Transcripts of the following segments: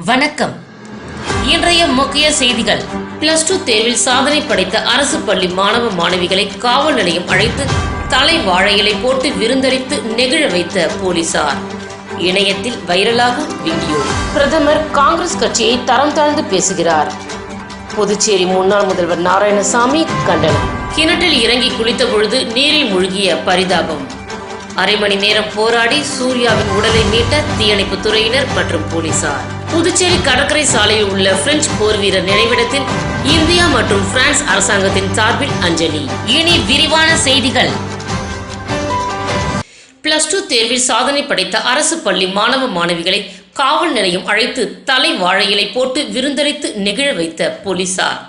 வணக்கம். இன்றைய முக்கிய செய்திகள். +2 தேர்வில் சாதனை படைத்த அரசு பள்ளி மாணவ மாணவிகளை காவல் நிலையம் அழைத்து தலை வாழை இலை போட்டு விருந்தளித்து நெகிழ வைத்த போலீசார். இணையத்தில் வைரலாகும் வீடியோ. பிரதமர் காங்கிரஸ் கட்சியை தரம் தாழ்ந்து பேசுகிறார். புதுச்சேரி முன்னாள் முதல்வர் நாராயணசாமி கண்டனம். கிணற்றில் இறங்கி குளித்த பொழுது நீரில் மூழ்கிய பரிதாபம். அரை மணி நேரம் போராடி சூர்யாவின் உடலை மீட்ட தீயணைப்பு துறையினர் மற்றும் போலீசார். புதுச்சேரி கடற்கரை சாலையில் உள்ள பிரெஞ்சு போர் வீரர் நினைவிடத்தில் இந்தியா மற்றும் பிரான்ஸ் அரசாங்கத்தின் சார்பில் அஞ்சலி. இனி விரிவான செய்திகள். +2 தேர்வில் சாதனை படைத்த அரசு பள்ளி மாணவ மாணவிகளை காவல் நிலையம் அழைத்து தலை வாழை இலை போட்டு விருந்தளித்து நெகிழ வைத்த போலீசார்.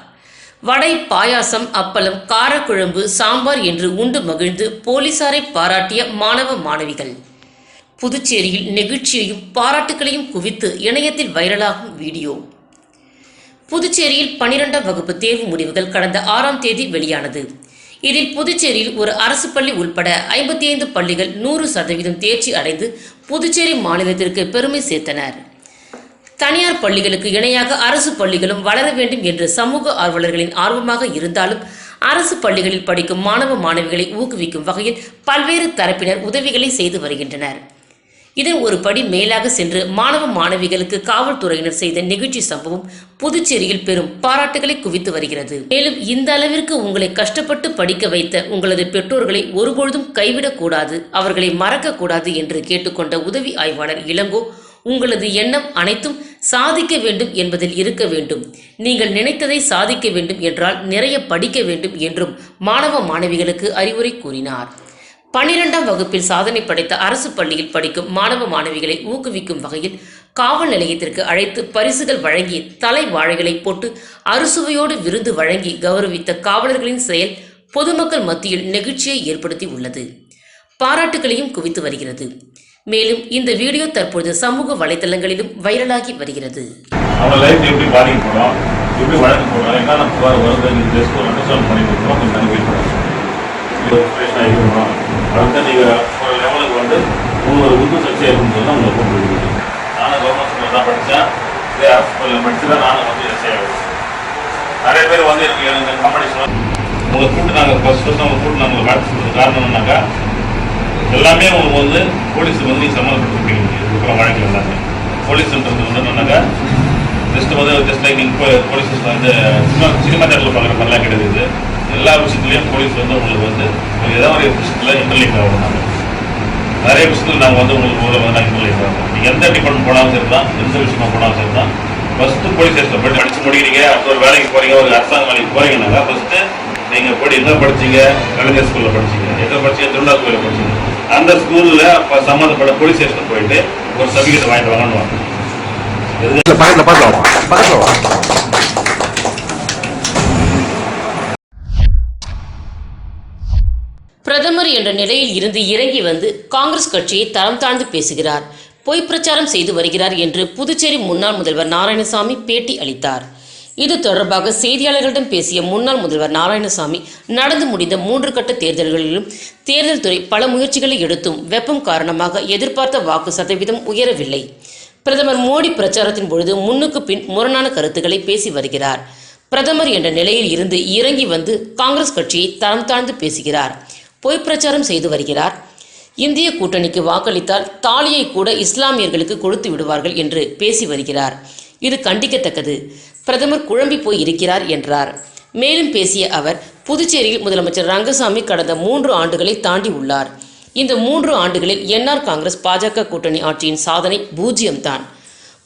வடை, பாயாசம், அப்பளம், காரக்குழம்பு, சாம்பார் என்று உண்டு மகிழ்ந்து போலீசாரை பாராட்டிய மாணவ மாணவிகள். புதுச்சேரியில் நெகிழ்ச்சியையும் பாராட்டுகளையும் குவித்து இணையத்தில் வைரலாகும் வீடியோ. புதுச்சேரியில் 12ஆம் வகுப்பு தேர்வு முடிவுகள் கடந்த 6ஆம் தேதி வெளியானது. இதில் புதுச்சேரியில் ஒரு அரசு பள்ளி உள்பட 55 பள்ளிகள் 100% தேர்ச்சி அடைந்து புதுச்சேரி மாநிலத்திற்கு பெருமை சேர்த்தனர். தனியார் பள்ளிகளுக்கு இணையாக அரசு பள்ளிகளும் வளர வேண்டும் என்று சமூக ஆர்வலர்களின் ஆர்வமாக இருந்தாலும் அரசு பள்ளிகளில் படிக்கும் மாணவ மாணவிகளை ஊக்குவிக்கும் வகையில் பல்வேறு தரப்பினர் உதவிகளை செய்து வருகின்றனர். இதன் ஒரு படி மேலாக சென்று மாணவ மாணவிகளுக்கு காவல்துறையினர் செய்த நிகழ்ச்சி சம்பவம் புதுச்சேரியில் பெரும் பாராட்டுகளை குவித்து வருகிறது. மேலும் இந்த அளவிற்கு உங்களை கஷ்டப்பட்டு படிக்க வைத்த உங்களது பெற்றோர்களை ஒருபொழுதும் கைவிடக்கூடாது, அவர்களை மறக்கக்கூடாது என்று கேட்டுக்கொண்ட உதவி ஆய்வாளர் இளங்கோ, உங்களது எண்ணம் அனைத்தும் சாதிக்க வேண்டும் என்பதில் இருக்க வேண்டும். நீங்கள் நினைத்ததை சாதிக்க வேண்டும் என்றால் நிறைய படிக்க வேண்டும் என்றும் மாணவ மாணவிகளுக்கு அறிவுரை கூறினார். 12ஆம் வகுப்பில் சாதனை படைத்த அரசு பள்ளியில் படிக்கும் மாணவ மாணவிகளை ஊக்குவிக்கும் வகையில் காவல் நிலையத்திற்கு அழைத்து பரிசுகள் வழங்கி தலை வாழைகளை போட்டு அறுசுவையோடு விருது வழங்கி கௌரவித்த காவலர்களின் செயல் பொதுமக்கள் மத்தியில் நெகிழ்ச்சியை ஏற்படுத்தி உள்ளது. பாராட்டுகளையும் குவித்து வருகிறது. மேலும் இந்த வீடியோ தற்போது சமூக வலைதளங்களிலும் வைரலாகி வருகிறது. அடுத்த நீங்கள் ஒரு லெவலுக்கு வந்து உங்களுக்கு உந்து சக்தி இருக்குன்னு சொல்லி உங்களை கொண்டு போயிடுவீங்க. நானும் கவர்மெண்ட் ஸ்கூலில் தான் படித்தேன், இதே அரசு ஸ்கூலில் படித்து தான் நானும் வந்து எஸ்ஐ ஆகிடுவேன். நிறைய பேர் வந்து எனக்கு காம்படிஷன் உங்களை கூட்டு நாங்கள் ஃபஸ்ட்டு உங்களை கூட்டு நாங்கள் வேலை காரணம் என்னன்னாக்கா எல்லாமே உங்களுக்கு வந்து போலீஸுக்கு வந்து நீங்கள் சம்மந்தப்பட்டிருப்பீங்க. இதுக்கப்புறம் வழக்கு எல்லாமே போலீஸ்ன்றது வந்து என்னன்னாக்கா ஜஸ்ட் லைக் நீங்கள் போலீஸ் வந்து சினிமா தேட்டரில் பார்க்குற மாதிரிலாம் கிடையாது. எல்லா விஷயத்துலையும் போலீஸ் வந்து உங்களுக்கு வந்து ஏதாவது ஒரு விஷயத்தில் இன்டர்லிங்க் ஆகணும். நாங்கள் நிறைய விஷயத்தில் நாங்கள் வந்து உங்களுக்கு ஊரில் வந்து நாங்கள் இன்டர்லிங்க் ஆகணும். நீங்கள் எந்த டிபார்ட்மெண்ட் போனாலும் சரி தான், எந்த விஷயமா போனாலும் சரி தான், ஃபஸ்ட்டு போலீஸ் ஸ்டேஷனில் போய்ட்டு படித்து முடிக்கிறீங்க, அடுத்த ஒரு வேலைக்கு போகிறீங்க, ஒரு அரசாங்க வேலைக்கு போகிறீங்கன்னாக்கா ஃபஸ்ட்டு நீங்கள் போய்ட்டு எங்கே படிச்சிங்க, கலைஞர் ஸ்கூலில் படிச்சிங்க, எங்கே படிச்சிங்க, திருவிழா ஸ்கூலில் படிச்சிங்க, அந்த ஸ்கூலில் சம்மந்தப்பட்ட போலீஸ் ஸ்டேஷனில் போயிட்டு ஒரு சர்டிஃபிகேட் வாங்கிட்டு வாங்கணும். பிரதமர் என்ற நிலையில் இருந்து இறங்கி வந்து காங்கிரஸ் கட்சியை தரம் தாழ்ந்து பேசுகிறார், பொய் பிரச்சாரம் செய்து வருகிறார் என்று புதுச்சேரி முன்னாள் முதல்வர் நாராயணசாமி பேட்டி அளித்தார். இது தொடர்பாக செய்தியாளர்களிடம் பேசிய முன்னாள் முதல்வர் நாராயணசாமி, நடந்து முடிந்த 3 கட்ட தேர்தல்களிலும் தேர்தல் துறை பல முயற்சிகளை எடுத்தும் வெப்பம் காரணமாக எதிர்பார்த்த வாக்கு சதவீதம் உயரவில்லை. பிரதமர் மோடி பிரச்சாரத்தின் பொழுது முன்னுக்கு பின் முரணான கருத்துக்களை பேசி வருகிறார். பிரதமர் என்ற நிலையில் இருந்து இறங்கி வந்து காங்கிரஸ் கட்சியை தரம் தாழ்ந்து பேசுகிறார், பொய் பிரச்சாரம் செய்து வருகிறார். இந்திய கூட்டணிக்கு வாக்களித்தால் தாலியை கூட இஸ்லாமியர்களுக்கு கொடுத்து விடுவார்கள் என்று பேசி வருகிறார். இது கண்டிக்கத்தக்கது. பிரதமர் குழம்பி போய் இருக்கிறார் என்றார். மேலும் பேசிய அவர், புதுச்சேரியில் முதலமைச்சர் ரங்கசாமி கடந்த 3 ஆண்டுகளை தாண்டி உள்ளார். இந்த 3 ஆண்டுகளில் என்ஆர் காங்கிரஸ் பாஜக கூட்டணி ஆட்சியின் சாதனை 0 தான்.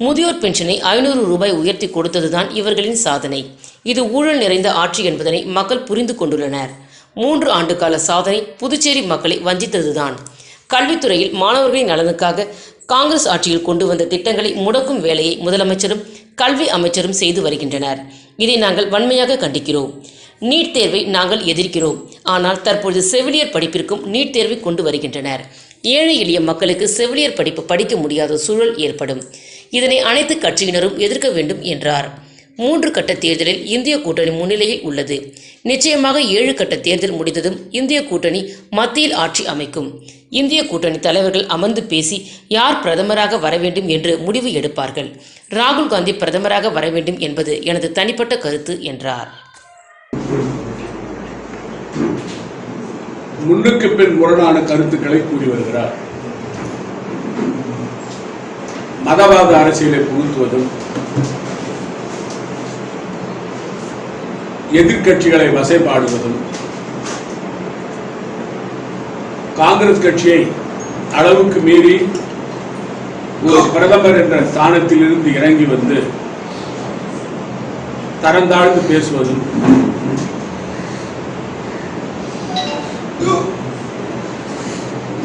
முதியோர் பென்ஷனை 500 ரூபாய் உயர்த்தி கொடுத்ததுதான் இவர்களின் சாதனை. இது ஊழல் நிறைந்த ஆட்சி என்பதனை மக்கள் புரிந்து கொண்டுள்ளனர். 3 ஆண்டு கால சாதனை புதுச்சேரி மக்களை வஞ்சித்ததுதான். கல்வித்துறையில் மாணவர்களின் நலனுக்காக காங்கிரஸ் ஆட்சியில் கொண்டு வந்த திட்டங்களை முடக்கும் வேலையை முதலமைச்சரும் கல்வி அமைச்சரும் செய்து வருகின்றனர். இதை நாங்கள் வன்மையாக கண்டிக்கிறோம். நீட் தேர்வை நாங்கள் எதிர்க்கிறோம். ஆனால் தற்பொழுது செவிலியர் படிப்பிற்கும் நீட் தேர்வை கொண்டு வருகின்றனர். ஏழை எளிய மக்களுக்கு செவிலியர் படிப்பு படிக்க முடியாத சூழல் ஏற்படும். இதனை அனைத்து கட்சியினரும் எதிர்க்க வேண்டும் என்றார். 3 கட்ட தேர்தலில் இந்திய கூட்டணி முன்னிலையில் உள்ளது. நிச்சயமாக 7 கட்ட தேர்தல் முடிந்ததும் இந்திய கூட்டணி மத்தியில் ஆட்சி அமைக்கும். இந்திய கூட்டணி தலைவர்கள் அமர்ந்து பேசி யார் பிரதமராக வர வேண்டும் என்று முடிவு எடுப்பார்கள். ராகுல் காந்தி பிரதமராக வர வேண்டும் என்பது எனது தனிப்பட்ட கருத்து என்றார். முன்னுக்கு பின் முரணான கருத்துக்களை கூறி வருகிறார். மதவாத அரசியலை புகுத்துவதும் எதிர்கட்சிகளை வசைபாடுவதும் காங்கிரஸ் கட்சியை அளவுக்கு மீறி ஒரு பிரதமர் என்ற ஸ்தானத்திலிருந்து இறங்கி வந்து தரந்தாழ்ந்து பேசுவதும்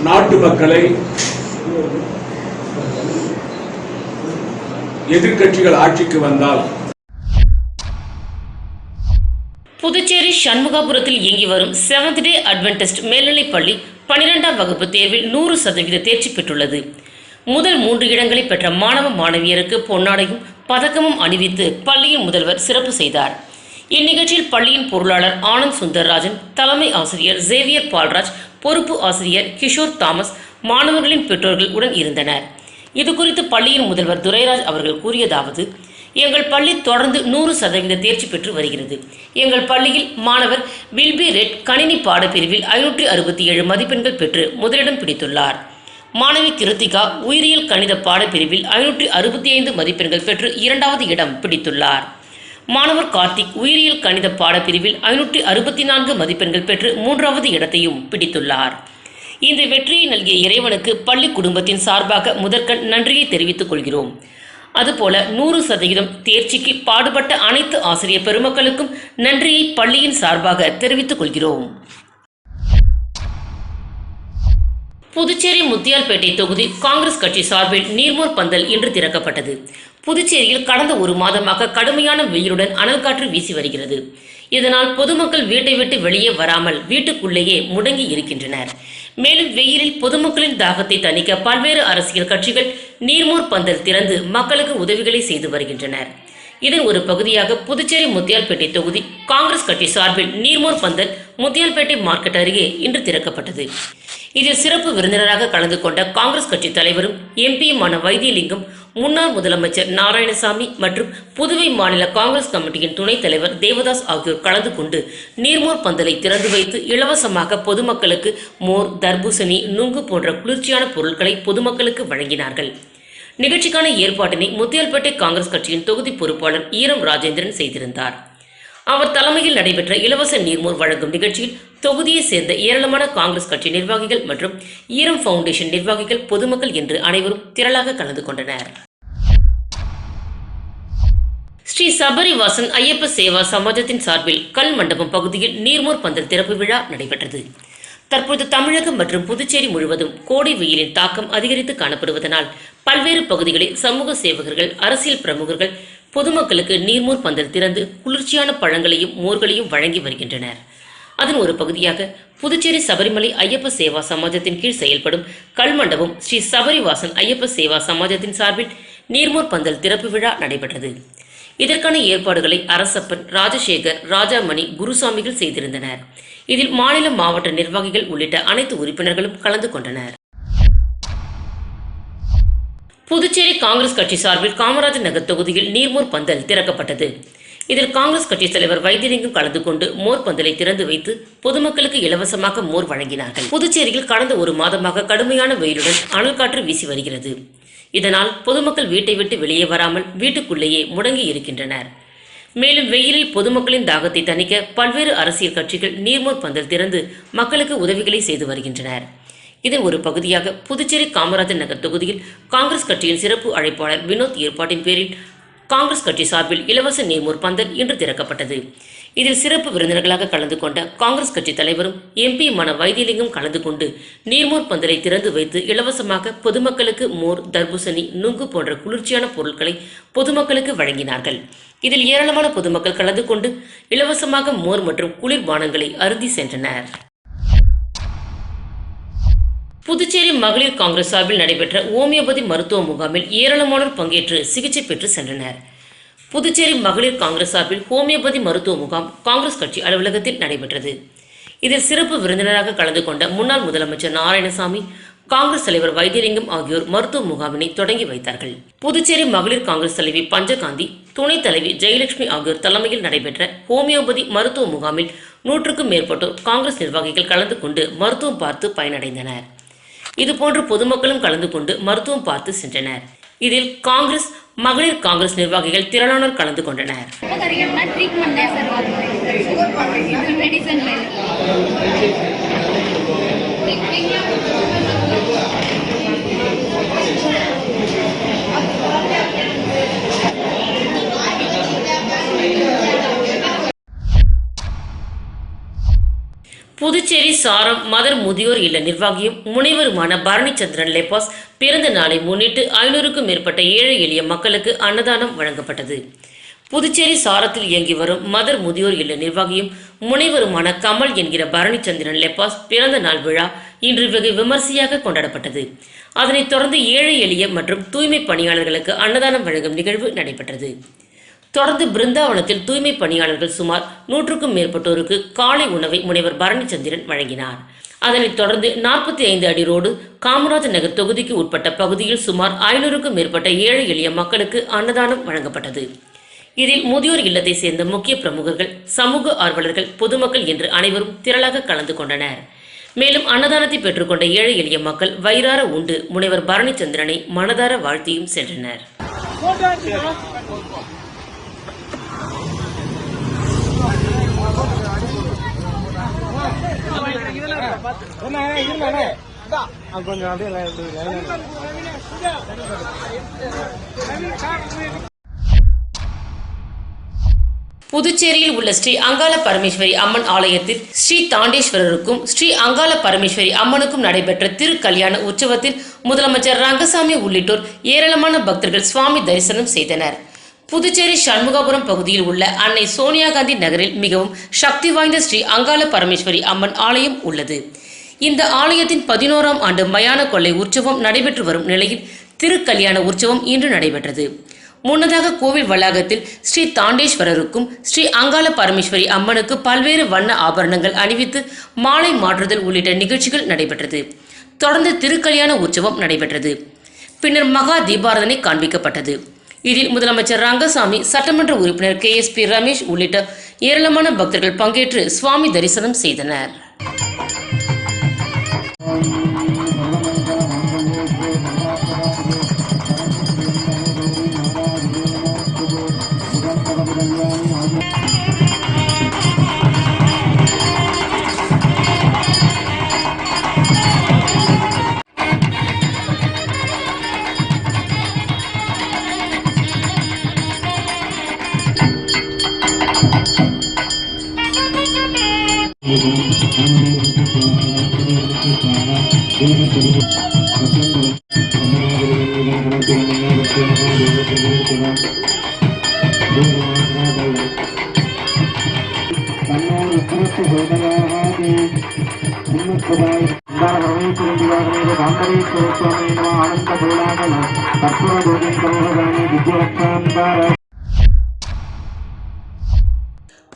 நாட்டு மக்களை எதிர்கட்சிகள் ஆட்சிக்கு வந்தால் புதுச்சேரி சண்முகாபுரத்தில் இயங்கி வரும் 7th Day அட்வென்டிஸ்ட் மேல்நிலைப் பள்ளி 12ஆம் வகுப்பு தேர்வில் 100% தேர்ச்சி பெற்றுள்ளது. முதல் 3 இடங்களை பெற்ற மாணவ மாணவியருக்கு பொன்னாடையும் பதக்கமும் அணிவித்து பள்ளியின் முதல்வர் சிறப்பு செய்தார். இந்நிகழ்ச்சியில் பள்ளியின் பொருளாளர் ஆனந்த் சுந்தர்ராஜன், தலைமை ஆசிரியர் சேவியர் பால்ராஜ், பொறுப்பு ஆசிரியர் கிஷோர் தாமஸ், மாணவர்களின் பெற்றோர்கள் உடன் இருந்தனர். இதுகுறித்து பள்ளியின் முதல்வர் துரைராஜ் அவர்கள் கூறியதாவது: எங்கள் பள்ளி தொடர்ந்து 100% தேர்ச்சி பெற்று வருகிறது. எங்கள் பள்ளியில் மாணவர் வில்பி ரெட் கணினி பாடப்பிரிவில் 567 மதிப்பெண்கள் பெற்று முதலிடம் பிடித்துள்ளார். மாணவி கிருத்திகா உயிரியல் கணித பாடப்பிரிவில் 565 மதிப்பெண்கள் பெற்று 2வது இடம் பிடித்துள்ளார். மாணவர் கார்த்திக் உயிரியல் கணித பாடப்பிரிவில் 564 மதிப்பெண்கள் பெற்று 3வது இடத்தையும் பிடித்துள்ளார். இந்த வெற்றியை நல்கிய இறைவனுக்கு பள்ளி குடும்பத்தின் சார்பாக முதற்கண் நன்றியை தெரிவித்துக் கொள்கிறோம். அதுபோல 100% தேர்ச்சிக்கு பாடுபட்ட அனைத்து ஆசிரியர் பெருமக்களுக்கும் நன்றியை பள்ளியின் சார்பாக தெரிவித்துக் கொள்கிறோம். புதுச்சேரி முத்தியால்பேட்டை தொகுதி காங்கிரஸ் கட்சி சார்பில் நீர்மோர் பந்தல் இன்று திறக்கப்பட்டது. புதுச்சேரியில் கடந்த ஒரு மாதமாக கடுமையான வெயிலுடன் அனல் காற்று வீசி வருகிறது. இதனால் பொதுமக்கள் வீட்டை விட்டு வெளியே வராமல் வீட்டுக்குள்ளேயே முடங்கி இருக்கின்றனர். மேலும் வெயிலில் பொதுமக்களின் தாகத்தை தணிக்க பல்வேறு அரசியல் கட்சிகள் நீர்மோர் பந்தல் திறந்து மக்களுக்கு உதவிகளை செய்து வருகின்றனர். இதன் ஒரு பகுதியாக புதுச்சேரி முத்தியால்பேட்டை தொகுதி காங்கிரஸ் கட்சி சார்பில் நீர்மோர் பந்தல் முத்தியால்பேட்டை மார்க்கெட் அருகே இன்று திறக்கப்பட்டது. இதில் சிறப்பு விருந்தினராக கலந்து கொண்ட காங்கிரஸ் கட்சி தலைவரும் எம்பியுமான வைத்தியலிங்கம், முன்னாள் முதலமைச்சர் நாராயணசாமி மற்றும் புதுவை மாநில காங்கிரஸ் கமிட்டியின் துணைத் தலைவர் தேவதாஸ் ஆகியோர் கலந்து கொண்டு நீர்மோர் பந்தலை திறந்து வைத்து இலவசமாக பொதுமக்களுக்கு மோர், தர்பூசணி, நுங்கு போன்ற குளிர்ச்சியான பொருட்களை பொதுமக்களுக்கு வழங்கினார்கள். நிகழ்ச்சிக்கான ஏற்பாட்டினை முத்தியால்பேட்டை காங்கிரஸ் கட்சியின் தொகுதி பொறுப்பாளர் ஈரம் ராஜேந்திரன் செய்திருந்தார். அவர் தலைமையில் நடைபெற்ற இலவச நீர்மோர் வழங்கும் நிகழ்ச்சியில் தொகுதியை சேர்ந்த ஏராளமான காங்கிரஸ் கட்சி நிர்வாகிகள் மற்றும் ஈரம் பவுண்டேஷன் நிர்வாகிகள், பொதுமக்கள் என்று அனைவரும் திரளாக கலந்து கொண்டனர். ஸ்ரீ சபரிவாசன் ஐயப்ப சேவா சமாஜத்தின் சார்பில் கல் மண்டபம் பகுதியில் நீர்மோர் பந்தல் திறப்பு விழா நடைபெற்றது. தற்போது தமிழகம் மற்றும் புதுச்சேரி முழுவதும் கோடை வெயிலின் தாக்கம் அதிகரித்து காணப்படுவதனால் பல்வேறு பகுதிகளில் சமூக சேவகர்கள், அரசியல் பிரமுகர்கள் பொதுமக்களுக்கு நீர்மோர் பந்தல் திறந்து குளிர்ச்சியான பழங்களையும் மோர்களையும் வழங்கி வருகின்றனர். அதன் ஒரு பகுதியாக புதுச்சேரி சபரிமலை ஐயப்ப சேவா சமாஜத்தின் கீழ் செயல்படும் கல்மண்டபம் ஸ்ரீ சபரிவாசன் ஐயப்ப சேவா சமாஜத்தின் சார்பில் நீர்மோர் பந்தல் திறப்பு விழா நடைபெற்றது. இதற்கான ஏற்பாடுகளை அரசப்பன், ராஜசேகர், ராஜாமணி, குருசாமிகள் செய்திருந்தனர். இதில் மாநில, மாவட்ட நிர்வாகிகள் உள்ளிட்ட அனைத்து உறுப்பினர்களும் கலந்து கொண்டனர். புதுச்சேரி காங்கிரஸ் கட்சி சார்பில் காமராஜர் நகர் தொகுதியில் நீர்மோர் பந்தல் திறக்கப்பட்டது. இதில் காங்கிரஸ் கட்சி தலைவர் வைத்தியலிங்கம் கலந்து கொண்டு மோர் பந்தலை திறந்து வைத்து பொதுமக்களுக்கு இலவசமாக மோர் வழங்கினார்கள். புதுச்சேரியில் கடந்த ஒரு மாதமாக கடுமையான வெயிலுடன் அனல் காற்று வீசி வருகிறது. இதனால் பொதுமக்கள் வீட்டை விட்டு வெளியே வராமல் வீட்டுக்குள்ளேயே முடங்கி இருக்கின்றனர். மேலும் வெயிலில் பொதுமக்களின் தாகத்தை தணிக்க பல்வேறு அரசியல் கட்சிகள் நீர்மோர் பந்தல் திறந்து மக்களுக்கு உதவிகளை செய்து வருகின்றனர். இதன் ஒரு பகுதியாக புதுச்சேரி காமராஜர் நகர் தொகுதியில் காங்கிரஸ் கட்சியின் சிறப்பு அழைப்பாளர் வினோத் ஏற்பாட்டின் பேரில் காங்கிரஸ் கட்சி சார்பில் இலவச நீர்மோர் பந்தல் இன்று திறக்கப்பட்டது. இதில் சிறப்பு விருந்தினர்களாக கலந்து கொண்ட காங்கிரஸ் கட்சி தலைவரும் எம்பியுமான வைத்தியலிங்கம் கலந்து கொண்டு நீர்மோர் பந்தலை திறந்து வைத்து இலவசமாக பொதுமக்களுக்கு மோர், தர்பூசணி, நுங்கு போன்ற குளிர்ச்சியான பொருட்களை பொதுமக்களுக்கு வழங்கினார்கள். இதில் ஏராளமான பொதுமக்கள் கலந்து கொண்டு இலவசமாக மோர் மற்றும் குளிர்பானங்களை அருந்தி சென்றனர். புதுச்சேரி மகளிர் காங்கிரஸ் சார்பில் நடைபெற்ற ஓமியோபதி மருத்துவ முகாமில் ஏராளமானோர் பங்கேற்று சிகிச்சை பெற்று சென்றனர். புதுச்சேரி மகளிர் காங்கிரஸ் சார்பில் ஹோமியோபதி மருத்துவ முகாம் காங்கிரஸ் கட்சி அலுவலகத்தில் நடைபெற்றது. இதில் சிறப்பு விருந்தினராக கலந்து கொண்ட முன்னாள் முதலமைச்சர் நாராயணசாமி, காங்கிரஸ் தலைவர் வைத்தியலிங்கம் ஆகியோர் மருத்துவ முகாமினை தொடங்கி வைத்தார்கள். புதுச்சேரி மகளிர் காங்கிரஸ் தலைவி பஞ்சகாந்தி, துணைத் தலைவி ஜெயலட்சுமி ஆகியோர் தலைமையில் நடைபெற்ற ஹோமியோபதி மருத்துவ முகாமில் 100க்கும் மேற்பட்டோர் காங்கிரஸ் நிர்வாகிகள் கலந்து கொண்டு மருத்துவம் பார்த்து பயனடைந்தனர். இதுபோன்று பொதுமக்களும் கலந்து கொண்டு மருத்துவம் பார்த்து சென்றனர். இதில் காங்கிரஸ், மகளிர் காங்கிரஸ் நிர்வாகிகள் திரளானோர் கலந்து கொண்டனர். புதுச்சேரி சாரம் மதர் முதியோர் இல்ல நிர்வாகியும் முனைவருமான பரணிச்சந்திரன் லெப்பாஸ் பிறந்த நாளை முன்னிட்டு 500க்கும் மேற்பட்ட ஏழை எளிய மக்களுக்கு அன்னதானம் வழங்கப்பட்டது. புதுச்சேரி சாரத்தில் இயங்கி வரும் மதர் முதியோர் இல்ல நிர்வாகியும் முனைவருமான கமல் என்கிற பரணிச்சந்திரன் லெப்பாஸ் பிறந்த நாள் விழா இன்று வெகு விமர்சையாக கொண்டாடப்பட்டது. அதனைத் தொடர்ந்து ஏழை எளிய மற்றும் தூய்மை பணியாளர்களுக்கு அன்னதானம் வழங்கும் நிகழ்வு நடைபெற்றது. தொடர்ந்து பிருந்தாவனத்தில் தூய்மை பணியாளர்கள் சுமார் 100க்கும் மேற்பட்டோருக்கு காலை உணவை முனைவர் பரணிச்சந்திரன் வழங்கினார். அதனைத் தொடர்ந்து 45 அடி ரோடு காமராஜர் நகர் தொகுதிக்கு உட்பட்ட பகுதியில் சுமார் 500க்கும் மேற்பட்ட ஏழை எளிய மக்களுக்கு அன்னதானம் வழங்கப்பட்டது. இதில் முதியோர் இல்லத்தை சேர்ந்த முக்கிய பிரமுகர்கள், சமூக ஆர்வலர்கள், பொதுமக்கள் என்று அனைவரும் திரளாக கலந்து கொண்டனர். மேலும் அன்னதானத்தை பெற்றுக்கொண்ட ஏழை எளிய மக்கள் வயிறார உண்டு முனைவர் பரணிச்சந்திரனை மனதார வாழ்த்தியும் சென்றனர். புதுச்சேரியில் உள்ள ஸ்ரீ அங்காள பரமேஸ்வரி அம்மன் ஆலயத்தில் ஸ்ரீ தாண்டேஸ்வரருக்கும் ஸ்ரீ அங்காள பரமேஸ்வரி அம்மனுக்கும் நடைபெற்ற திருக்கல்யாண உற்சவத்தில் முதலமைச்சர் ரங்கசாமி உள்ளிட்டோர் ஏராளமான பக்தர்கள் சுவாமி தரிசனம் செய்தனர். புதுச்சேரி சண்முகாபுரம் பகுதியில் உள்ள அன்னை சோனியா காந்தி நகரில் மிகவும் சக்தி வாய்ந்த ஸ்ரீ அங்காள பரமேஸ்வரி அம்மன் ஆலயம் உள்ளது. இந்த ஆலயத்தின் 11ஆம் ஆண்டு மயான கொள்ளை உற்சவம் நடைபெற்று வரும் நிலையில் திருக்கல்யாண உற்சவம் இன்று நடைபெற்றது. முன்னதாக கோவில் வளாகத்தில் ஸ்ரீ தாண்டேஸ்வரருக்கும் ஸ்ரீ அங்காள பரமேஸ்வரி அம்மனுக்கு பல்வேறு வண்ண ஆபரணங்கள் அணிவித்து மாலை மாற்றுதல் உள்ளிட்ட நிகழ்ச்சிகள் நடைபெற்றது. தொடர்ந்து திருக்கல்யாண உற்சவம் நடைபெற்றது. பின்னர் மகா தீபாராதனை காண்பிக்கப்பட்டது. இதில் முதலமைச்சர் ரங்கசாமி, சட்டமன்ற உறுப்பினர் KSP ரமேஷ் உள்ளிட்ட ஏராளமான பக்தர்கள் பங்கேற்று சுவாமி தரிசனம் செய்தனர்.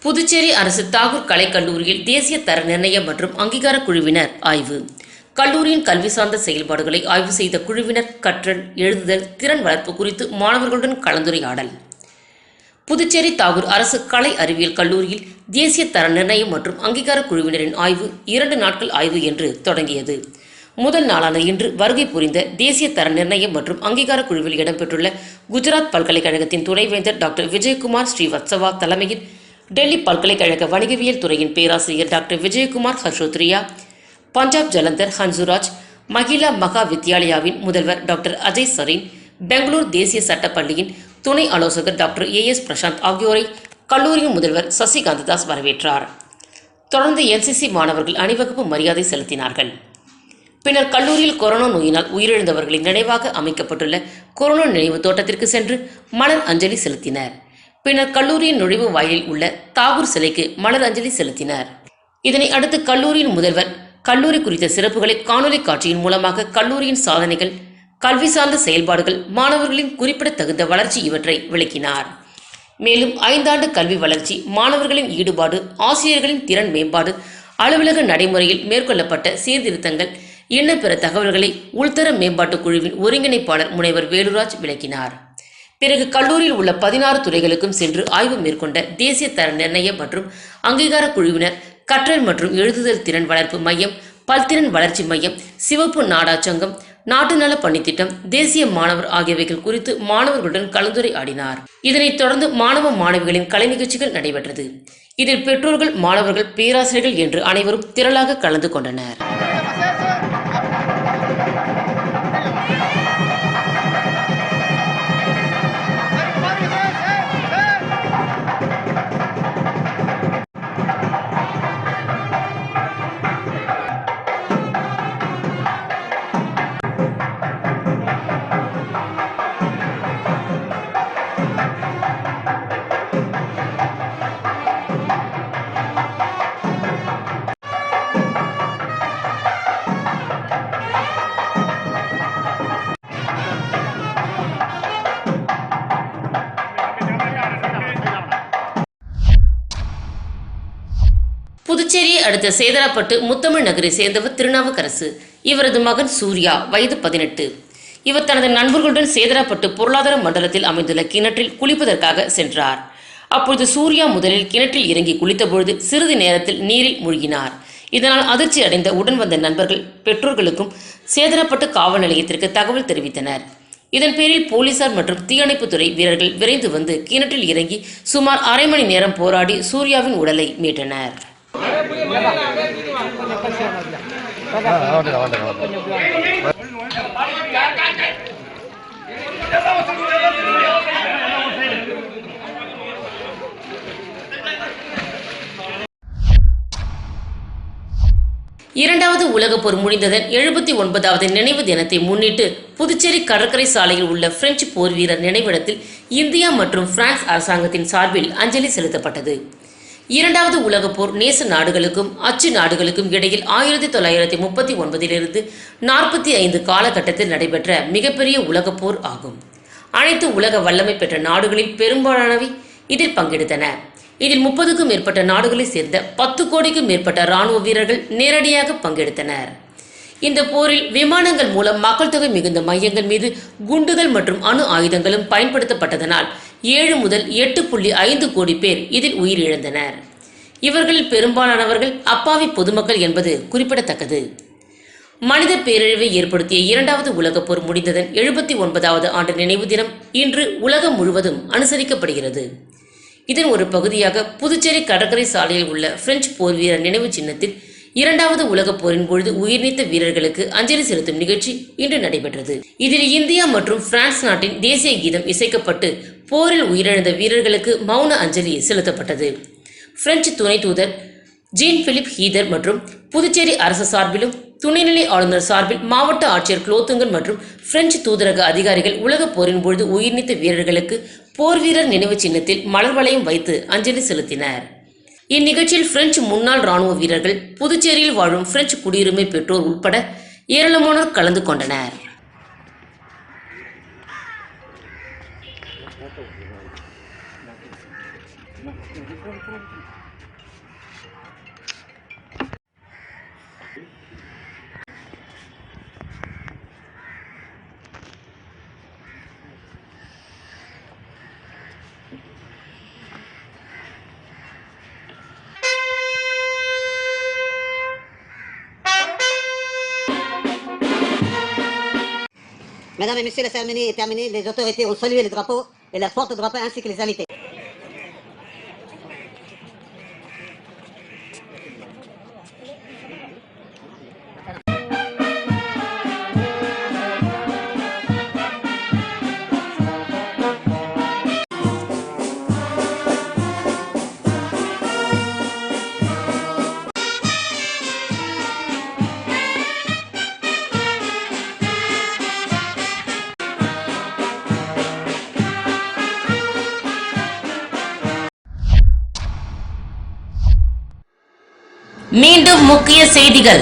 புதுச்சேரி அரசு தாகூர் கலைக்கல்லூரியில் தேசிய தர நிர்ணயம் மற்றும் அங்கீகார குழுவினர் ஆய்வு. கல்லூரியின் கல்வி சார்ந்த செயல்பாடுகளை ஆய்வு செய்த குழுவினர் கற்றல், எழுதுதல், திறன் வளர்ப்பு குறித்து மாணவர்களுடன் கலந்துரையாடல். புதுச்சேரி தாகூர் அரசு கலை அறிவியல் கல்லூரியில் தேசிய தர நிர்ணயம் மற்றும் அங்கீகார குழுவினரின் ஆய்வு 2 நாட்கள் ஆய்வு என்று தொடங்கியது. முதல் நாளான இன்று வருகை புரிந்த தேசிய தர நிர்ணயம் மற்றும் அங்கீகார குழுவில் இடம்பெற்றுள்ள குஜராத் பல்கலைக்கழகத்தின் துணைவேந்தர் டாக்டர் விஜயகுமார் ஸ்ரீவத்சவா தலைமையில் டெல்லி பல்கலைக்கழக வணிகவியல் துறையின் பேராசிரியர் டாக்டர் விஜயகுமார் ஹர்ஷோத்ரியா, பஞ்சாப் ஜலந்தர் ஹன்சுராஜ், மகிழா மகா வித்யாலயாவின் முதல்வர் டாக்டர் அஜய் சரீன், பெங்களூர் தேசிய சட்டப்பள்ளியின் துணை ஆலோசகர் டாக்டர் AS பிரசாந்த் ஆகியோரை கல்லூரியின் முதல்வர் சசிகாந்ததாஸ் வரவேற்றார். தொடர்ந்து NCC மாணவர்கள் அணிவகுப்பு மரியாதை செலுத்தினார்கள். பின்னர் கல்லூரியில் கொரோனா நோயினால் உயிரிழந்தவர்களின் நினைவாக அமைக்கப்பட்டுள்ள கொரோனா நினைவு தோட்டத்திற்கு சென்று மலர் அஞ்சலி செலுத்தினர். பின்னர் கல்லூரியின் நுழைவு வாயிலில் உள்ள தாகூர் சிலைக்கு மலர் அஞ்சலி செலுத்தினர். இதனை அடுத்து கல்லூரியின் முதல்வர் கல்லூரி குறித்த சிறப்புகளை காணொலி காட்சியின் மூலமாக கல்லூரியின் சாதனைகள், கல்வி சார்ந்த செயல்பாடுகள், மாணவர்களின் குறிப்பிடத்தகுந்த வளர்ச்சி இவற்றை விளக்கினார். மேலும் 5 ஆண்டு கல்வி வளர்ச்சி, மாணவர்களின் ஈடுபாடு, ஆசிரியர்களின் திறன் மேம்பாடு அலுவலக நடைமுறையில் மேற்கொள்ளப்பட்ட சீர்திருத்தங்கள் இன்னும் பிற தகவல்களை உள்தர மேம்பாட்டுக் குழுவின் ஒருங்கிணைப்பாளர் முனைவர் வேலுராஜ் விளக்கினார். பிறகு கல்லூரியில் உள்ள 16 துறைகளுக்கும் சென்று ஆய்வு மேற்கொண்ட தேசிய தர நிர்ணய மற்றும் அங்கீகார குழுவினர் கற்றல் மற்றும் எழுதுதல் திறன் வளர்ப்பு மையம், பல்திறன் வளர்ச்சி மையம், சிவப்பு நாடா சங்கம், நாட்டு நல பணித்திட்டம், தேசிய மாணவர் ஆகியவைகள் குறித்து மாணவர்களுடன் கலந்துரையாடினார். இதனைத் தொடர்ந்து மாணவ மாணவிகளின் கலை நிகழ்ச்சிகள் நடைபெற்றது. இதில் பெற்றோர்கள், மாணவர்கள், பேராசிரியர்கள் என்று அனைவரும் திரளாக கலந்து கொண்டனர். புதுச்சேரியை அடுத்த சேதராப்பட்டு முத்தமிழ் நகரை சேர்ந்தவர் திருநாவுக்கரசு. இவரது மகன் சூர்யா, வயது 18. இவர் தனது நண்பர்களுடன் சேதராப்பட்டு பொருளாதார மண்டலத்தில் அமைந்துள்ள கிணற்றில் குளிப்பதற்காக சென்றார். அப்பொழுது சூர்யா முதலில் கிணற்றில் இறங்கி குளித்தபொழுது சிறிது நேரத்தில் நீரில் மூழ்கினார். இதனால் அதிர்ச்சி அடைந்த உடன் வந்த நண்பர்கள் பெற்றோர்களுக்கும் சேதராப்பட்டு காவல் நிலையத்திற்கு தகவல் தெரிவித்தனர். இதன் பேரில் போலீசார் மற்றும் தீயணைப்புத்துறை வீரர்கள் விரைந்து வந்து கிணற்றில் இறங்கி சுமார் அரை மணி நேரம் போராடி சூர்யாவின் உடலை மீட்டனர். இரண்டாவது உலகப் போர் முடிந்ததன் 79வது நினைவு தினத்தை முன்னிட்டு புதுச்சேரி கடற்கரை சாலையில் உள்ள பிரெஞ்சு போர் வீரர் நினைவிடத்தில் இந்தியா மற்றும் பிரான்ஸ் அரசாங்கத்தின் சார்பில் அஞ்சலி செலுத்தப்பட்டது. இரண்டாவது உலகப் போர் நேச நாடுகளுக்கும் அச்சு நாடுகளுக்கும் இடையில் 1939 45 காலகட்டத்தில் நடைபெற்ற மிகப்பெரிய உலகப் போர் ஆகும். அனைத்து உலக வல்லமை பெற்ற நாடுகளில் பெரும்பாலானவை இதில் பங்கெடுத்தன. இதில் 30க்கும் மேற்பட்ட நாடுகளை சேர்ந்த 10 கோடிக்கும் மேற்பட்ட இராணுவ வீரர்கள் நேரடியாக பங்கெடுத்தனர். இந்த போரில் விமானங்கள் மூலம் மக்கள் தொகை மிகுந்த மையங்கள் மீது குண்டுகள் மற்றும் அணு ஆயுதங்களும் பயன்படுத்தப்பட்டதனால் 7 முதல் 8.5 கோடி பேர் இதில் உயிரிழந்தனர். இவர்களில் பெரும்பாலானவர்கள் அப்பாவி பொதுமக்கள் என்பது குறிப்பிடத்தக்கது. மனித பேரழிவை ஏற்படுத்திய இரண்டாவது உலகப் போர் முடிந்ததன் 79வது ஆண்டு நினைவு தினம் இன்று உலகம் முழுவதும் அனுசரிக்கப்படுகிறது. இதன் ஒரு பகுதியாக புதுச்சேரி கடற்கரை சாலையில் உள்ள பிரெஞ்சு போர் வீரர் நினைவு சின்னத்தில் இரண்டாவது உலகப் போரின் பொழுது உயிர்நீத்த வீரர்களுக்கு அஞ்சலி செலுத்தும் நிகழ்ச்சி இன்று நடைபெற்றது. இதில் இந்தியா மற்றும் பிரான்ஸ் நாட்டின் தேசிய கீதம் இசைக்கப்பட்டு போரில் உயிரிழந்த வீரர்களுக்கு மௌன அஞ்சலி செலுத்தப்பட்டது. பிரெஞ்சு துணை தூதர் ஜீன் பிலிப் ஹீதர் மற்றும் புதுச்சேரி அரசு சார்பிலும் துணைநிலை ஆளுநர் சார்பில் மாவட்ட ஆட்சியர் குலோத்துங்கன் மற்றும் பிரெஞ்சு தூதரக அதிகாரிகள் உலகப் போரின் பொழுது உயிர்நீத்த வீரர்களுக்கு போர் வீரர் நினைவு சின்னத்தில் மலர் வளையம் வைத்து அஞ்சலி செலுத்தினர். இந்நிகழ்ச்சியில் பிரெஞ்சு முன்னாள் ராணுவ வீரர்கள், புதுச்சேரியில் வாழும் பிரெஞ்சு குடியுரிமை பெற்றோர் உட்பட ஏராளமானோர் கலந்து கொண்டனர். Mesdames et messieurs, la cérémonie est terminée. Les autorités ont salué les drapeaux et la porte-drapeau ainsi que les invités. மீண்டும் முக்கிய செய்திகள்.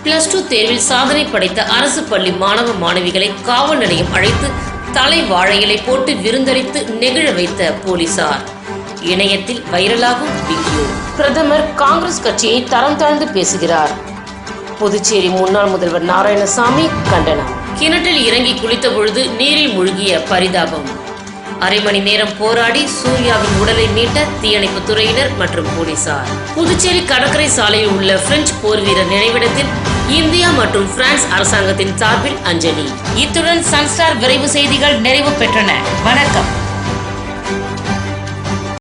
+2 தேர்வில் சாதனை படைத்த அரசு பள்ளி மாணவ மாணவிகளை காவல் நிலையம் அழைத்து தலை வாழையிலை போட்டு விருந்தளித்து நெகிழ வைத்த போலீசார். இணையத்தில் வைரலாகும் வீடியோ. பிரதமர் காங்கிரஸ் கட்சியை தரம் தாழ்ந்து பேசுகிறார். புதுச்சேரி முன்னாள் முதல்வர் நாராயணசாமி கண்டனம். கிணற்றில் இறங்கி குளித்த பொழுது நீரில் மூழ்கிய பரிதாபம். அரை மணி நேரம் போராடி சூர்யாவின் உடலை மீட்ட தீயணைப்பு துறையினர் மற்றும் போலீசார். புதுச்சேரி கடற்கரை சாலையில் உள்ள பிரெஞ்சு போர் வீரர் நினைவிடத்தில் இந்தியா மற்றும் பிரான்ஸ் அரசாங்கத்தின் சார்பில் அஞ்சலி. இத்துடன் சன்ஸ்டார் விரைவு செய்திகள் நிறைவு பெற்றன. வணக்கம்.